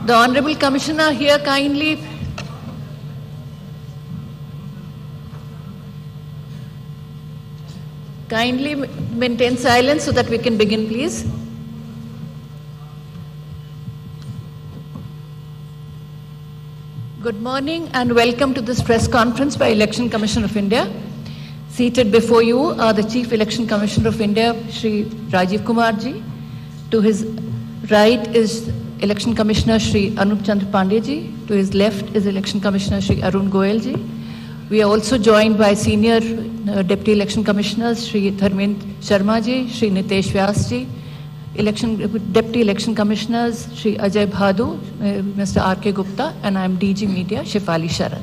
The Honorable Commissioner here kindly maintain silence so that we can begin, please. Good morning and welcome to this press conference by Election Commission of India. Seated before you are the Chief Election Commissioner of India, Shri Rajiv Kumar ji. To his right is Election Commissioner Shri Anup Chandra Pandey ji. To his left is Election Commissioner Shri Arun Goel ji. We are also joined by Senior Deputy Election Commissioners Shri Dharmendra Sharma ji, Shri Nitesh Vyas ji, Deputy Election Commissioners Shri Ajay Bhadu, Mr. R.K. Gupta, and I am DG Media Shefali Sharan.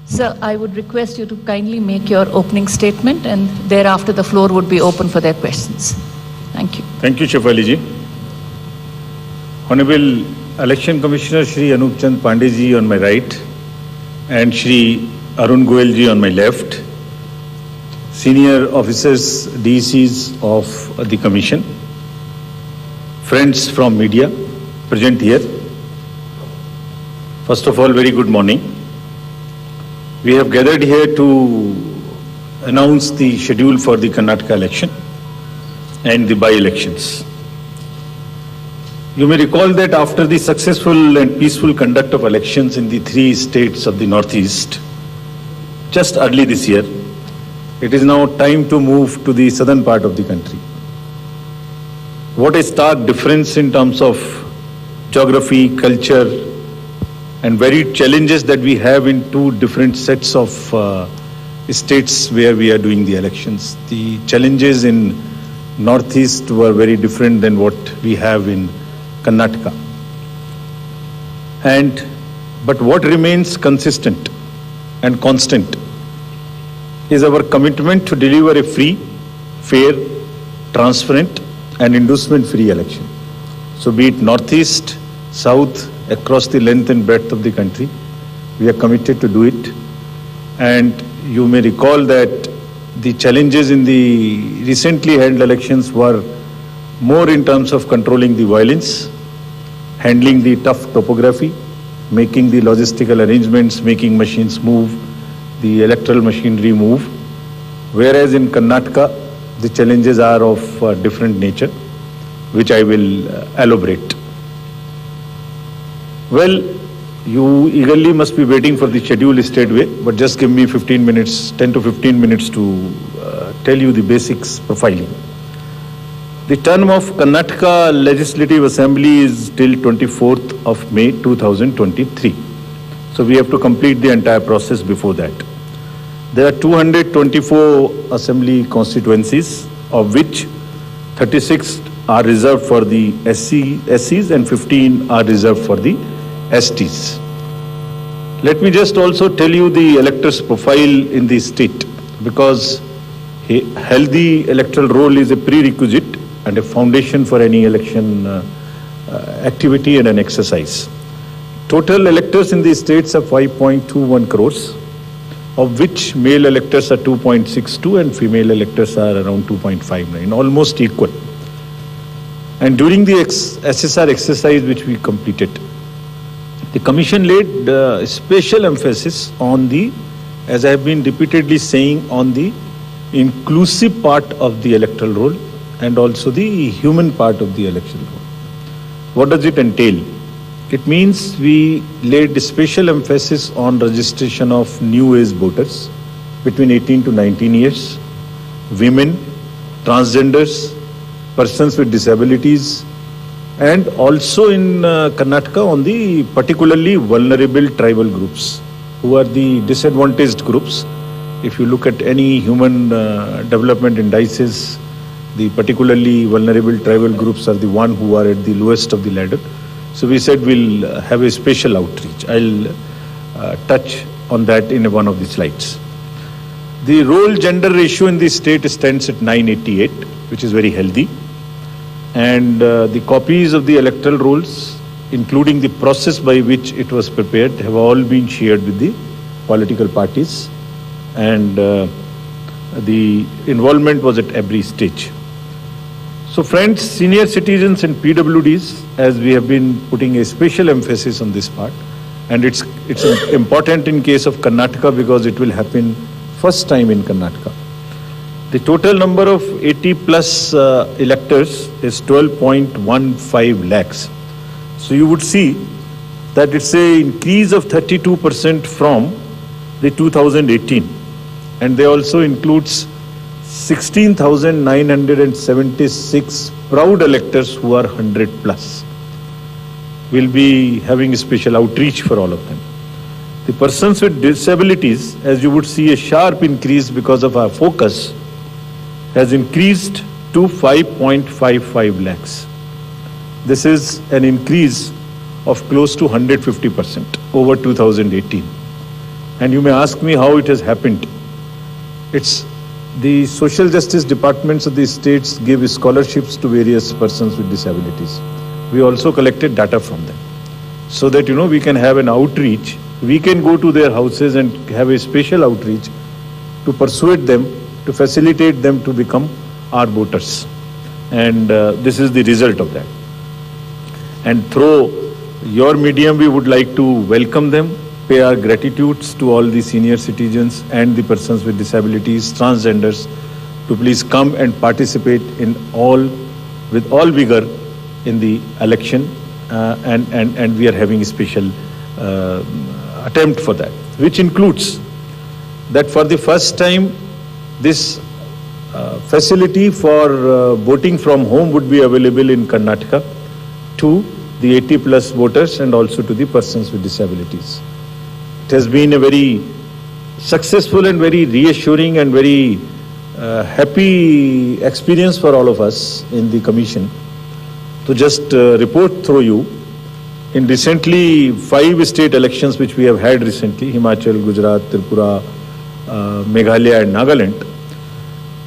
Sir, I would request you to kindly make your opening statement and thereafter the floor would be open for their questions. Thank you. Thank you, Shefali ji. Honorable Election Commissioner Shri Anup Chandra Pandey ji on my right and Shri Arun Goel ji on my left, senior officers, DCs of the Commission, friends from media present here. First of all, very good morning. We have gathered here to announce the schedule for the Karnataka election and the by-elections. You may recall that after the successful and peaceful conduct of elections in the 3 states of the Northeast, just early this year, it is now time to move to the southern part of the country. What a stark difference in terms of geography, culture, and varied challenges that we have in 2 different sets of states where we are doing the elections. The challenges in Northeast were very different than what we have in Karnataka. But what remains consistent and constant is our commitment to deliver a free, fair, transparent, and inducement-free election. So be it Northeast, South, across the length and breadth of the country, we are committed to do it. And you may recall that the challenges in the recently held elections were more in terms of controlling the violence, handling the tough topography, making the logistical arrangements, making machines move, the electoral machinery move. Whereas in Karnataka, the challenges are of different nature, which I will elaborate. Well, you eagerly must be waiting for the schedule straightway, but just give me 15 minutes, 10 to 15 minutes to tell you the basics profiling. The term of Karnataka Legislative Assembly is till 24th of May 2023. So we have to complete the entire process before that. There are 224 assembly constituencies, of which 36 are reserved for the SCs and 15 are reserved for the STs. Let me just also tell you the electors' profile in the state, because a healthy electoral roll is a prerequisite and a foundation for any election activity and an exercise. Total electors in these states are 5.21 crores, of which male electors are 2.62 and female electors are around 2.59, almost equal. And during the SSR exercise which we completed, the Commission laid special emphasis on the, as I have been repeatedly saying, on the inclusive part of the electoral roll and also the human part of the election roll. What does it entail? It means we laid special emphasis on registration of new age voters between 18 to 19 years, women, transgenders, persons with disabilities, and also in Karnataka on the particularly vulnerable tribal groups, who are the disadvantaged groups. If you look at any human development indices, the particularly vulnerable tribal groups are the one who are at the lowest of the ladder. So we said we'll have a special outreach. I'll touch on that in one of the slides. The role gender ratio in the state stands at 988, which is very healthy. And the copies of the electoral rolls, including the process by which it was prepared, have all been shared with the political parties. And the involvement was at every stage. So So friends, senior citizens and PWDs, as we have been putting a special emphasis on this part, and it's important in case of Karnataka because it will happen first time in Karnataka. The total number of 80 plus electors is 12.15 lakhs. So you would see that it's an increase of 32% from the 2018, and they also includes 16,976 proud electors who are 100 plus. We'll be having a special outreach for all of them. The persons with disabilities, as you would see, a sharp increase because of our focus, has increased to 5.55 lakhs. This is an increase of close to 150% over 2018. And you may ask me how it has happened. It's the social justice departments of the states give scholarships to various persons with disabilities. We also collected data from them so that, we can have an outreach. We can go to their houses and have a special outreach to persuade them, to facilitate them to become our voters. And this is the result of that. And through your medium, we would like to welcome them, pay our gratitudes to all the senior citizens and the persons with disabilities, transgenders, to please come and participate with all vigor in the election, and we are having a special attempt for that, which includes that for the first time, this facility for voting from home would be available in Karnataka to the 80 plus voters and also to the persons with disabilities. It has been a very successful and very reassuring and very happy experience for all of us in the commission. To just report through you, in recently 5 state elections which we have had recently, Himachal, Gujarat, Tripura, Meghalaya and Nagaland,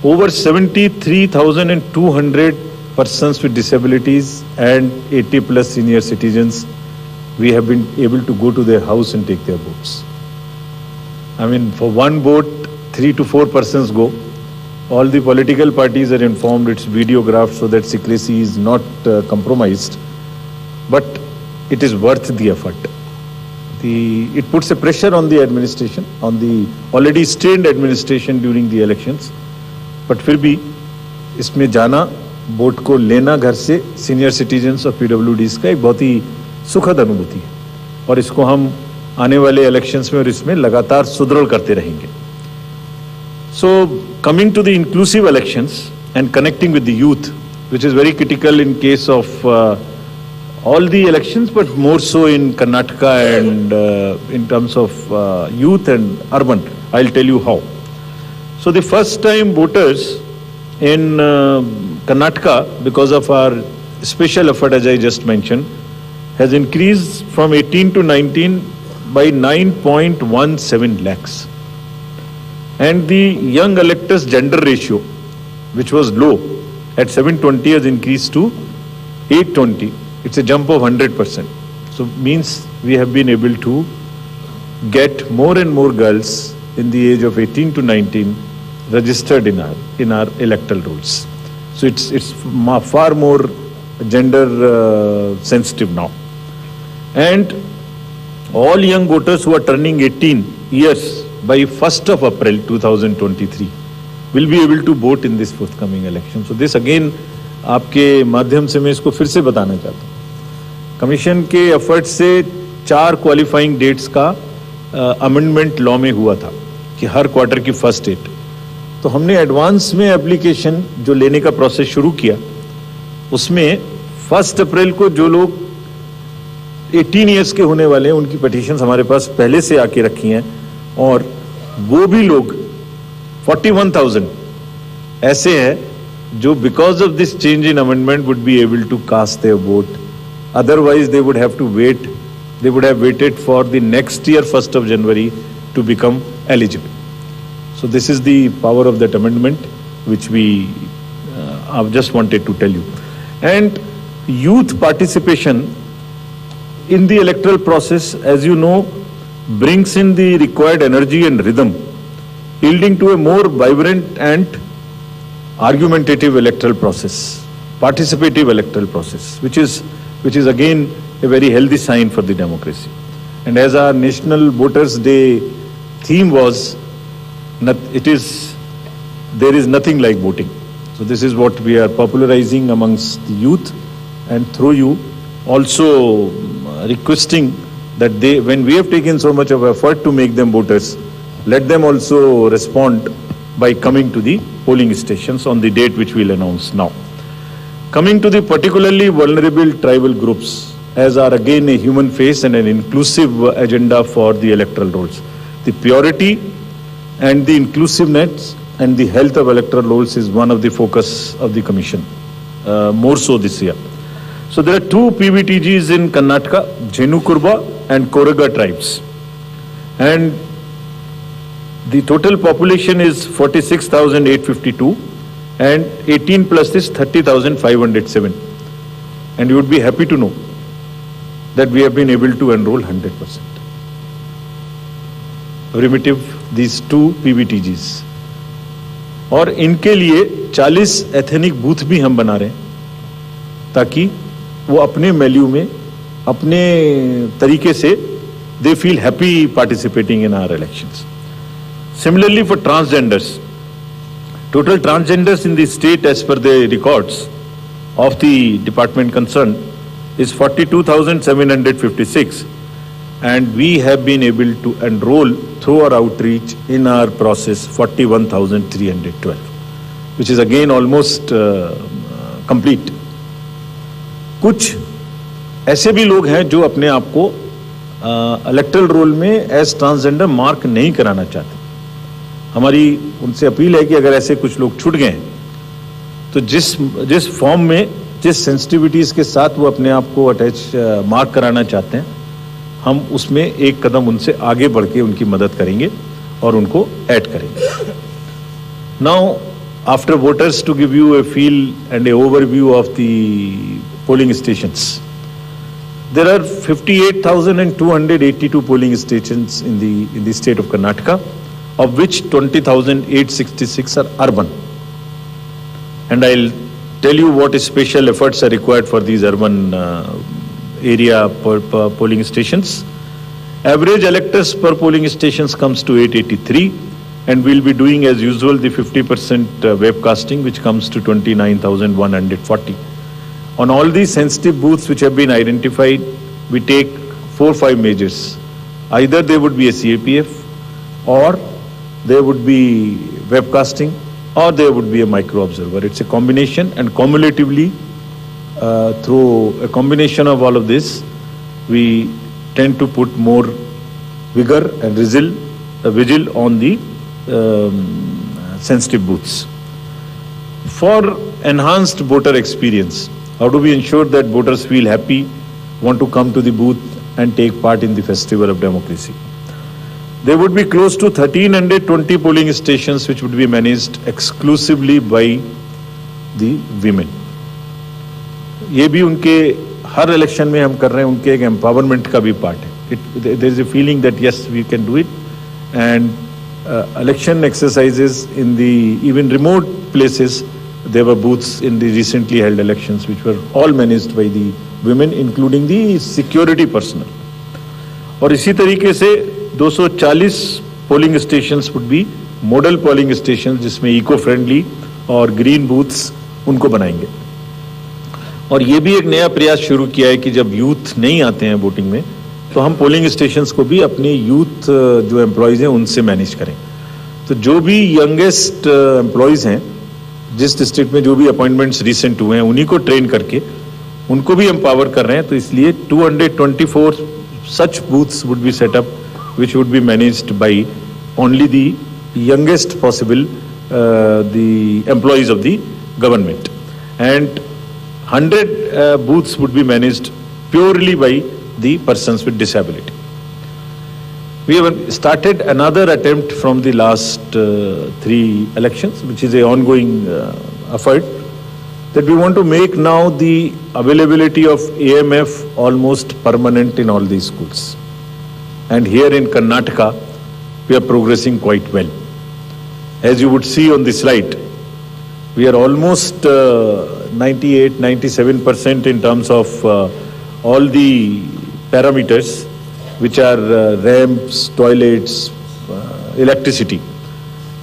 over 73,200 persons with disabilities and 80 plus senior citizens, we have been able to go to their house and take their votes. I mean, for one vote, 3 to 4 persons go. All the political parties are informed, it's videographed so that secrecy is not compromised. But it is worth the effort. It puts a pressure on the administration, on the already strained administration during the elections. But फिर भी इसमें जाना, vote को लेना घर से senior citizens और पीडब्ल्यूडीज का एक बहुत ही सुखद अनुभूति है, और इसको हम आने वाले इलेक्शंस में और इसमें लगातार सुदृढ़ करते रहेंगे. So coming to the inclusive elections and connecting with the youth, which is very critical in case of all the elections, but more so in Karnataka and in terms of youth and urban. I'll tell you how. So the first time voters in Karnataka, because of our special effort as I just mentioned, has increased from 18 to 19 by 9.17 lakhs. And the young electors gender ratio, which was low at 720, has increased to 820. It's a jump of 100%. So means we have been able to get more and more girls in the age of 18 to 19 registered in our electoral rolls. So it's far more gender sensitive now. And all young voters who are turning 18 years by 1st of April 2023 will be able to vote in this forthcoming election. So this again आपके माध्यम से मैं इसको फिर से बताना चाहता हूँ. कमीशन के एफर्ट से 4 क्वालिफाइंग डेट्स का अमेंडमेंट लॉ में हुआ था कि हर क्वार्टर की फर्स्ट डेट. तो हमने एडवांस में एप्लीकेशन जो लेने का प्रोसेस शुरू किया, उसमें 1 अप्रैल को जो लोग 18 इयर्स के होने वाले हैं उनकी पिटीशंस हमारे पास पहले से आके रखी हैं, और वो भी लोग 41,000 ऐसे हैं जो because of this change in amendment would be able to cast their vote. Otherwise they would have waited for the next year 1st of January to become eligible. So this is the power of that amendment which we I've just wanted to tell you. And youth participation in the electoral process, as you know, brings in the required energy and rhythm, yielding to a more vibrant and argumentative electoral process. participative electoral process, which is again a very healthy sign for the democracy. And as our National Voters Day theme was, there is nothing like voting. So this is what we are popularizing amongst the youth, and through you also requesting that when we have taken so much of effort to make them voters, let them also respond by coming to the polling stations on the date which we'll announce now. Coming to the particularly vulnerable tribal groups, as are again a human face and an inclusive agenda for the electoral rolls. The purity and the inclusiveness and the health of electoral rolls is one of the focus of the Commission, more so this year. So there are two PVTGs in Karnataka, Jenu-Kurba and Koraga tribes. And the total population is 46,852 and 18 plus is 30,507. And you would be happy to know that we have been able to enroll 100%. Primitive, these two PVTGs. और इनके लिए 40 ethnic booth भी हम बना रहे हैं ताकि वो अपने वैल्यू में अपने तरीके से they feel happy participating in our elections. Similarly for transgenders, total transgenders in the state as per the records of the department concerned is 42,756, and we have been able to enroll through our outreach in our process 41,312, which is again almost complete. कुछ ऐसे भी लोग हैं जो अपने आप को electoral roll में एज ट्रांसजेंडर मार्क नहीं कराना चाहते. हमारी उनसे अपील है कि अगर ऐसे कुछ लोग छूट गए तो जिस फॉर्म में जिस सेंसिटिविटीज के साथ वो अपने आप को अटैच मार्क कराना चाहते हैं, हम उसमें एक कदम उनसे आगे बढ़ के उनकी मदद करेंगे और उनको ऐड करेंगे. Now after voters to give you a feel and a overview of the polling stations. There are 58,282 polling stations in the state of Karnataka, of which 20,866 are urban. And I'll tell you what special efforts are required for these urban area per polling stations. Average electors per polling stations comes to 883, and we'll be doing as usual the 50% webcasting, which comes to 29,140. On all these sensitive booths which have been identified, we take 4-5 measures. Either there would be a CAPF, or there would be webcasting, or there would be a micro observer. It's a combination, and cumulatively, through a combination of all of this, we tend to put more vigor and vigil on the sensitive booths. For enhanced voter experience, how do we ensure that voters feel happy, want to come to the booth and take part in the festival of democracy? There would be close to 1,320 polling stations which would be managed exclusively by the women. ये भी उनके हर election में हम कर रहे हैं, उनके एक एम्पावरमेंट का भी पार्ट है. There is a feeling that yes, we can do it, and election exercises in the even remote places. There were booths in the recently held elections which were all managed by the women, including the security personnel. और इसी तरीके से 240 polling stations would be model polling stations, जिसमें eco friendly और green booths उनको बनाएंगे. और ये भी एक नया प्रयास शुरू किया है कि जब यूथ नहीं आते हैं वोटिंग में, तो हम पोलिंग स्टेशंस को भी अपने यूथ जो एम्प्लॉयज हैं उनसे मैनेज करें. तो जो भी यंगेस्ट एम्प्लॉयज हैं, जिस डिस्ट्रिक्ट में जो भी अपॉइंटमेंट्स रिसेंट हुए हैं, उन्हीं को ट्रेन करके उनको भी एम्पावर कर रहे हैं. तो इसलिए 224 such booths would be set up, which would be managed by only the youngest possible the employees of the government, and 100 booths would be managed purely by the persons with disability. We have started another attempt from the last 3 elections, which is an ongoing effort, that we want to make now the availability of AMF almost permanent in all these schools. And here in Karnataka, we are progressing quite well. As you would see on the slide, we are almost 98-97% in terms of all the parameters, which are ramps, toilets, electricity.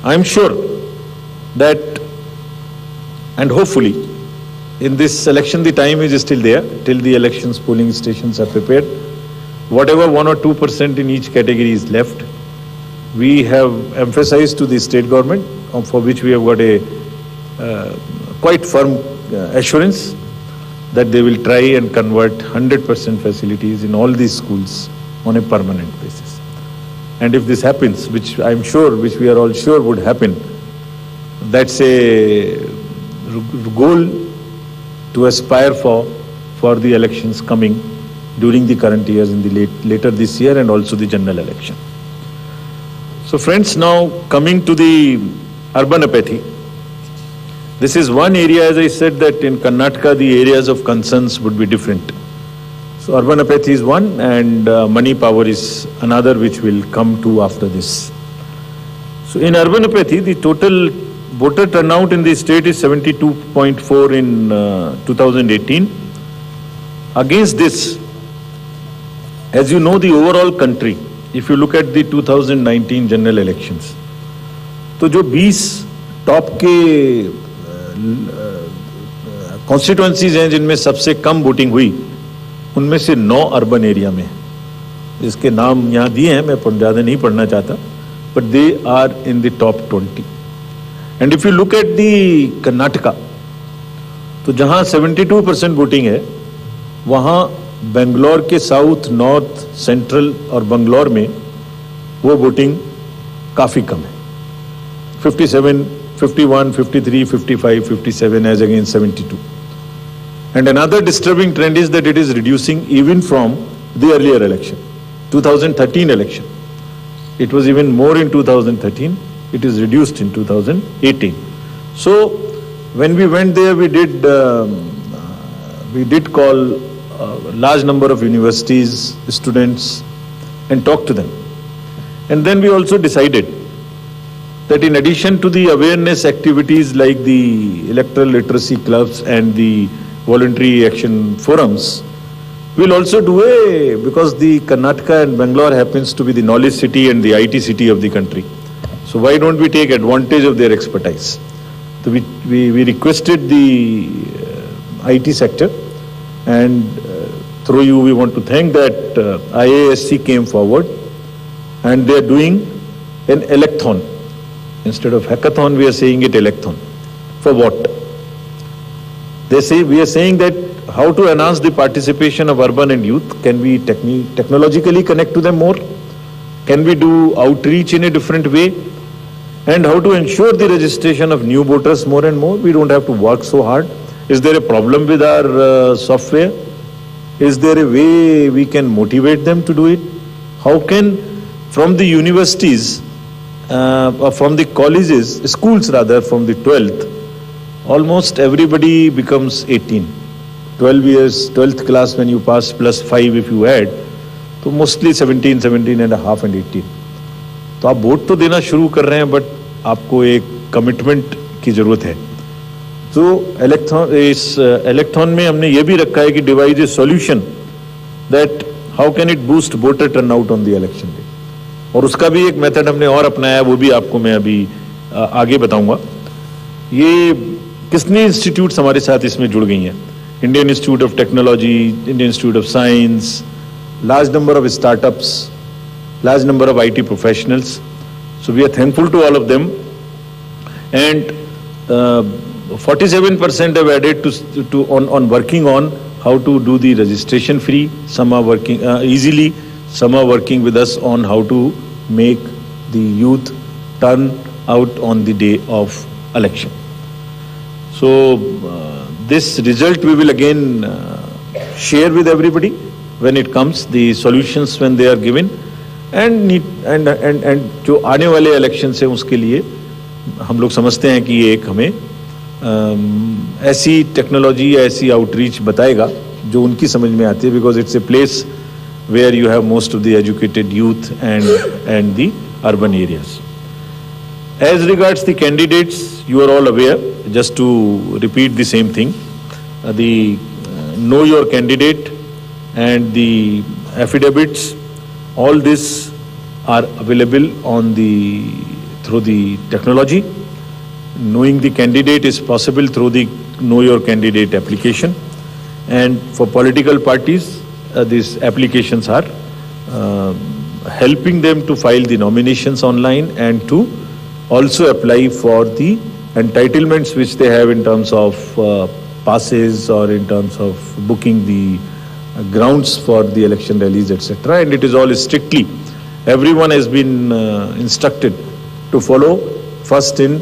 I am sure that, and hopefully, in this election, the time is still there till the elections polling stations are prepared. Whatever 1 or 2% in each category is left, we have emphasized to the state government, for which we have got a quite firm assurance that they will try and convert 100% facilities in all these schools on a permanent basis. And if this happens, which I am sure, which we are all sure would happen, that's a goal to aspire for the elections coming during the current years in the later this year and also the general election. So friends, now coming to the urban apathy. This is one area, as I said, that in Karnataka the areas of concerns would be different. So urban apathy is one, and money power is another, which will come to after this. So in urban apathy, the total voter turnout in the state is 72.4 in 2018. Against this, as you know, the overall country, if you look at the 2019 general elections, तो जो 20 top के constituencies हैं जिनमें सबसे कम voting हुई, उनमें से 9 urban area में, जिसके नाम यहाँ दिए हैं, मैं ज़्यादा नहीं पढ़ना चाहता, but they are in the top 20. And if you look at the Karnataka, तो जहाँ 72% वोटिंग है, वहाँ बेंगलोर के साउथ, नॉर्थ, सेंट्रल और बंगलौर में वो वोटिंग काफ़ी कम है. 57, 51, 53, 55, 57 as against 72. And another disturbing trend is that it is reducing even from the earlier election, 2013 election. It was even more in 2013. It is reduced in 2018. So when we went there, we did call a large number of universities, students, and talk to them. And then we also decided that in addition to the awareness activities like the electoral literacy clubs and the voluntary action forums, we'll also do because the Karnataka and Bangalore happens to be the knowledge city and the IT city of the country. So why don't we take advantage of their expertise? So we requested the IT sector, and through you we want to thank that IASC came forward, and they are doing an electhon. Instead of hackathon, we are saying it electhon. For what? They say, we are saying that how to enhance the participation of urban and youth. Can we technologically connect to them more? Can we do outreach in a different way? And how to ensure the registration of new voters more and more? We don't have to work so hard. Is there a problem with our software? Is there a way we can motivate them to do it? How can, from the universities, or from the colleges, schools rather, from the 12th, almost everybody becomes 18. 12 years, 12th class when you pass plus 5 if you add, so mostly 17, 17 and a half and 18. तो आप vote तो देना शुरू कर रहे हैं, but आपको एक कमिटमेंट की जरूरत है. तो इस इलेक्थॉन में हमने ये भी रखा है कि device A solution that how can it boost voter turnout on the election day. और उसका भी एक मेथड हमने और अपनाया, वो भी आपको मैं अभी आगे बताऊंगा. ये कितनी इंस्टीट्यूट्स हमारे साथ इसमें जुड़ गई हैं. Indian institute of technology, Indian institute of science, large number of startups, large number of IT professionals. So we are thankful to all of them. And 47% have added on working on how to do the registration free. Some are working easily. Some are working with us on how to make the youth turn out on the day of election. So this result we will again share with everybody when it comes, the solutions when they are given, and जो आने वाले election से उसके लिए हम लोग समझते हैं कि ये एक हमें ऐसी टेक्नोलॉजी या ऐसी आउटरीच बताएगा जो उनकी समझ में आती है, because it's a place where you have most of the educated youth and the urban areas. As regards the candidates, you are all aware, just to repeat the same thing, the know your candidate and the affidavits, all this are available on through the technology. Knowing the candidate is possible through the Know Your Candidate application. And for political parties, these applications are helping them to file the nominations online and to also apply for the entitlements which they have in terms of passes or in terms of booking the grounds for the election rallies, etc. And it is all strictly, everyone has been instructed to follow first in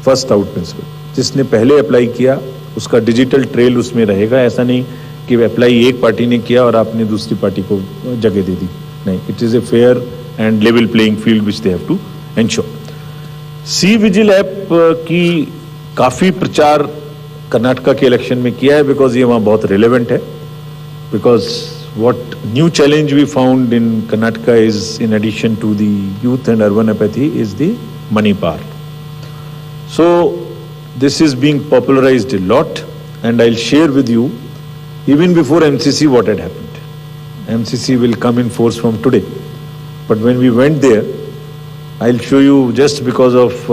first out principle. जिसने पहले apply किया उसका digital trail उसमें रहेगा. ऐसा नहीं कि apply एक पार्टी ने किया और आपने दूसरी पार्टी को जगह दे दी. नहीं, it is a fair and level playing field which they have to ensure. C vigil app की काफी प्रचार कर्नाटका के इलेक्शन में किया है बिकॉज ये वहाँ बहुत रिलेवेंट है. Because what new challenge we found in Karnataka is, in addition to the youth and urban apathy, is the money power. So this is being popularized a lot, and I'll share with you even before MCC what had happened. MCC will come in force from today, but when we went there, I'll show you, just because of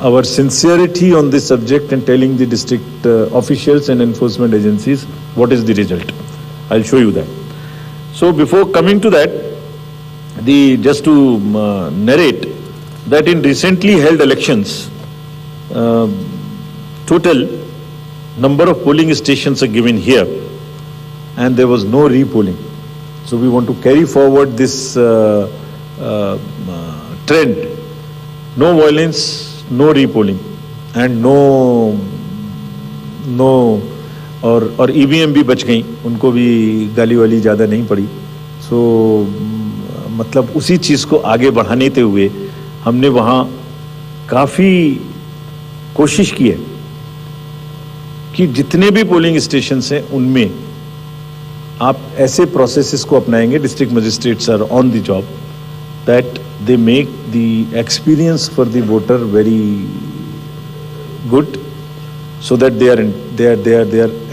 our sincerity on this subject and telling the district officials and enforcement agencies what is the result. I'll show you that. So before coming to that, just to narrate that in recently held elections, total number of polling stations are given here, and there was no repolling. So we want to carry forward this trend. No violence, no repolling, and no और EVM भी बच गई, उनको भी गाली वाली ज़्यादा नहीं पड़ी. सो मतलब उसी चीज़ को आगे बढ़ाने हुए हमने वहाँ काफ़ी कोशिश की है कि जितने भी पोलिंग स्टेशंस हैं उनमें आप ऐसे प्रोसेसेस को अपनाएंगे. District magistrates are on the job, that they make the experience for the voter very good, so that they are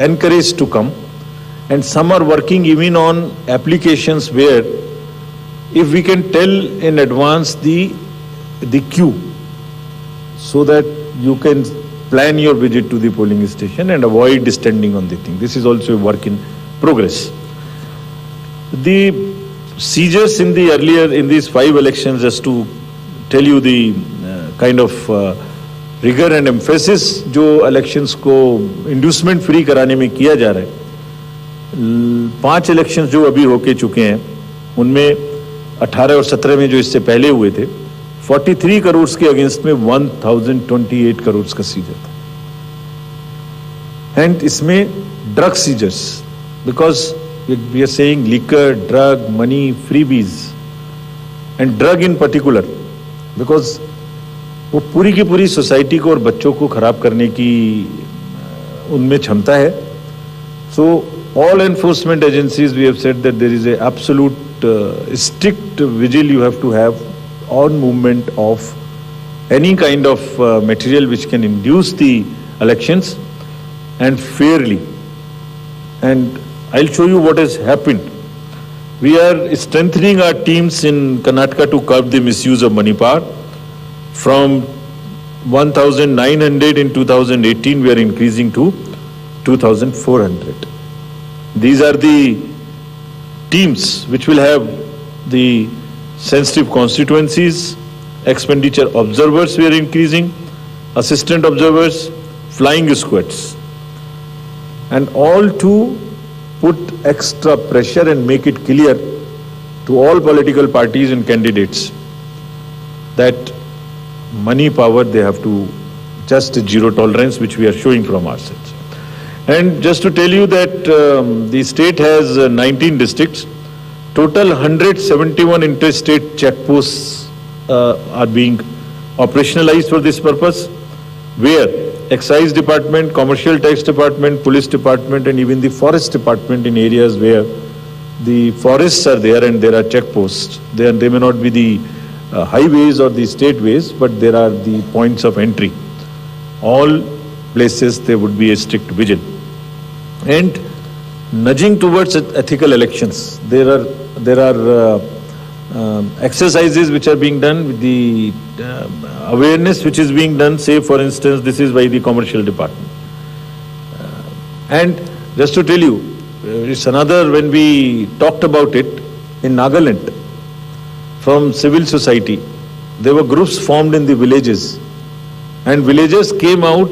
encouraged to come. And some are working even on applications where if we can tell in advance the queue, so that you can plan your visit to the polling station and avoid standing on the thing. This is also a work in progress. The seizures in these 5 elections, just to tell you the kind of rigor and emphasis जो elections को inducement free कराने में किया जा रहा है. 5 elections जो अभी होके चुके हैं उनमें 18 और 17 में जो इससे पहले हुए थे, 43 करोड़ के अगेंस्ट में 1028 करोड़ का सीजर था. एंड इसमें drug seizures, because we are saying liquor, drug, money, freebies, and drug in particular, because वो पूरी की पूरी सोसाइटी को और बच्चों को खराब करने की उनमें क्षमता है. So all enforcement agencies, we have said that there is a absolute strict vigil you have to have on movement of any kind of material which can induce the elections, and fairly. And I'll show you what has happened. We are strengthening our teams in Karnataka to curb the misuse of money power. From 1,900 in 2018, we are increasing to 2,400. These are the teams which will have the sensitive constituencies. Expenditure observers we are increasing, assistant observers, flying squads, and all to put extra pressure and make it clear to all political parties and candidates that money power, they have to just zero tolerance, which we are showing from our sides. And just to tell you that the state has 19 districts. Total 171 interstate checkposts are being operationalized for this purpose, where Excise Department, Commercial Tax Department, Police Department, and even the Forest Department in areas where the forests are there and there are checkposts. They may not be the highways or the state ways, but there are the points of entry. All places there would be a strict vigil. And nudging towards ethical elections, there are exercises which are being done with the awareness which is being done. Say, for instance, this is by the commercial department. And just to tell you, it's another, when we talked about it in Nagaland, from civil society, there were groups formed in the villages, and villagers came out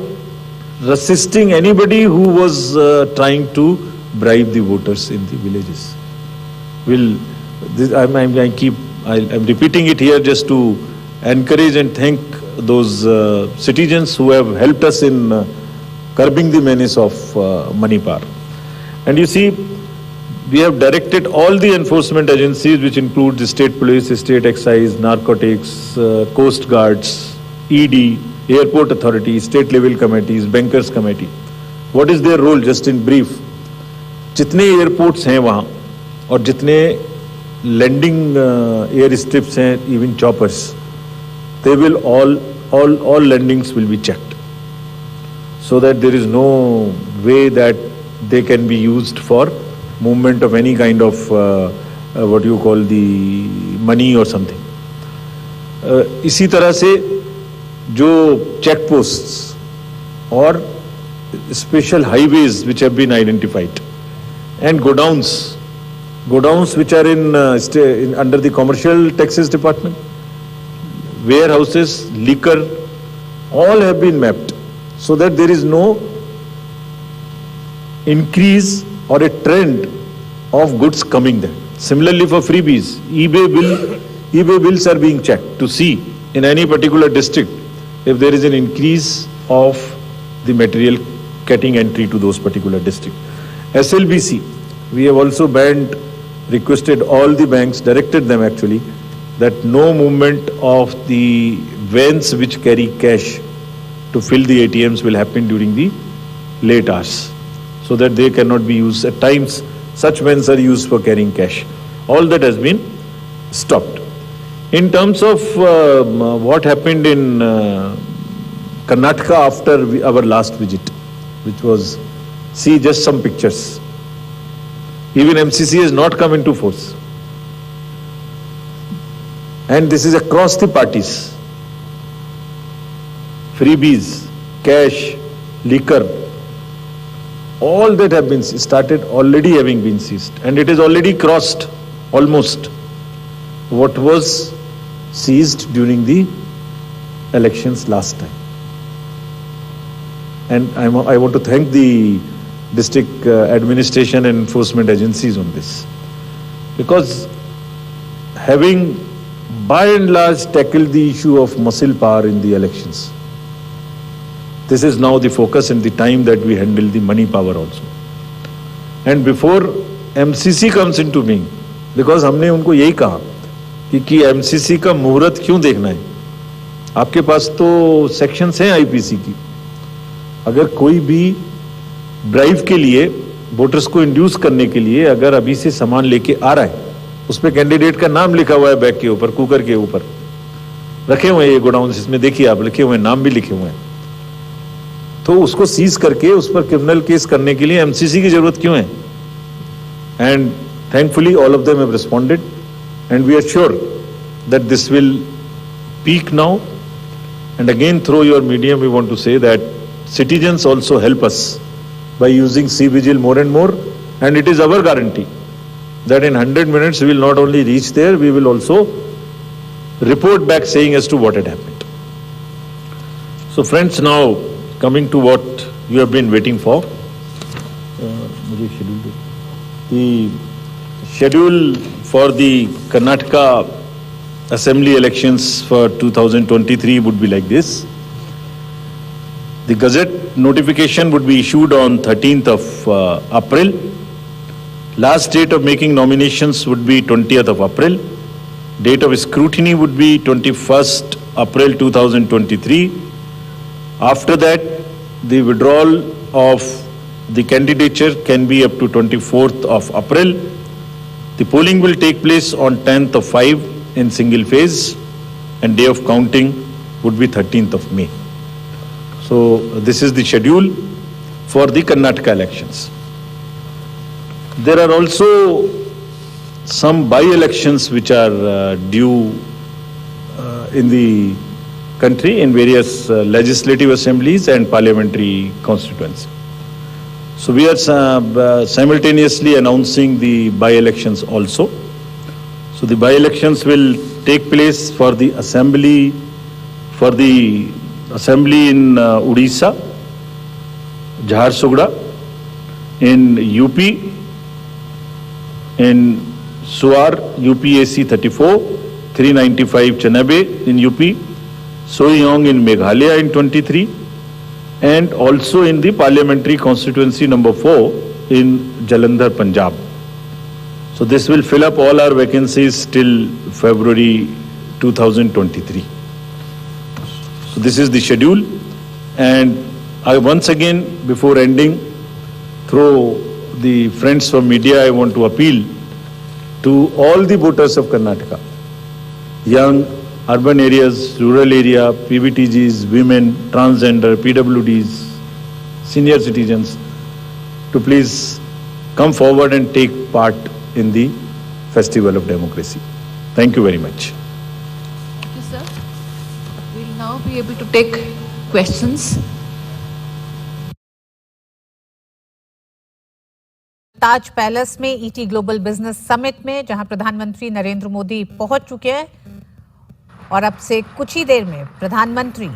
resisting anybody who was trying to bribe the voters in the villages. I'm repeating it here just to encourage and thank those citizens who have helped us in curbing the menace of money power. And you see, we have directed all the enforcement agencies, which include the state police, state excise, narcotics, coast guards, ED, airport authority, state level committees, bankers committee. What is their role, just in brief? जितने airports हैं वहाँ और जितने landing air strips हैं, even choppers, they will all landings will be checked, so that there is no way that they can be used for movement of any kind of what you call the money or something. इसी तरह से जो check posts और special highways which have been identified, and godowns which are in under the commercial taxes department, warehouses, liquor, all have been mapped, so that there is no increase or a trend of goods coming there. Similarly for freebies, eBay bills are being checked to see in any particular district if there is an increase of the material getting entry to those particular districts. SLBC, we have also requested all the banks, directed them actually, that no movement of the vans which carry cash to fill the ATMs will happen during the late hours, so that they cannot be used. At times, such vans are used for carrying cash. All that has been stopped. In terms of what happened in Karnataka after our last visit, which was, see just some pictures. Even MCC has not come into force. And this is across the parties. Freebies, cash, liquor, all that have been started already having been seized. And it is already crossed almost what was seized during the elections last time. And I want to thank the district administration and enforcement agencies on this, because having by and large tackled the issue of muscle power in the elections, this is now the focus and the time that we handle the money power also. And before MCC comes into being, because हमने उनको यही कहा कि MCC का मुहूर्त क्यों देखना है, आपके पास तो सेक्शंस हैं आईपीसी की. अगर कोई भी ड्राइव के लिए, वोटर्स को इंड्यूस करने के लिए अगर अभी से सामान लेके आ रहा है, उस पे कैंडिडेट का नाम लिखा हुआ है बैग के ऊपर, कुकर के ऊपर रखे हुए हैं ये गोडाउन्स, इसमें देखिए आप लिखे हुए हैं, नाम भी लिखे हुए हैं, तो उसको सीज करके उस पर क्रिमिनल केस करने के लिए एमसीसी की जरूरत क्यों है? And thankfully all of them have responded, and we are sure that this will peak now. And again through your medium we want to say that citizens also help us by using C-Vigil more and more, and it is our guarantee that in 100 minutes we will not only reach there, we will also report back saying as to what had happened. So friends, now coming to what you have been waiting for, the schedule for the Karnataka Assembly elections for 2023 would be like this. The Gazette notification would be issued on 13th of April. Last date of making nominations would be 20th of April. Date of scrutiny would be 21st April 2023. After that, the withdrawal of the candidature can be up to 24th of April. The polling will take place on 10th of 5 in single phase, and day of counting would be 13th of May. So this is the schedule for the Karnataka elections. There are also some by-elections which are due in the country in various legislative assemblies and parliamentary constituencies. So we are simultaneously announcing the by-elections also. So the by-elections will take place for the assembly in Odisha, Jharsuguda, in UP, in Suar, UPAC 34, 395 Chanabe in UP, Soiyong in Meghalaya in 23, and also in the parliamentary constituency number 4 in Jalandhar, Punjab. So this will fill up all our vacancies till February 2023. So this is the schedule, and I once again, before ending, through the friends from media, I want to appeal to all the voters of Karnataka, young, urban areas, rural area, PBTGs, women, transgender, PWDs, senior citizens, to please come forward and take part in the Festival of Democracy. Thank you very much. Thank you, sir. We'll now be able to take questions. Taj palace में ET global business summit में जहां प्रधानमंत्री नरेंद्र मोदी पहुंच चुके हैं और अब से कुछ ही देर में प्रधानमंत्री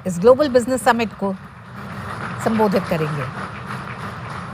इस ग्लोबल बिजनेस समिट को संबोधित करेंगे।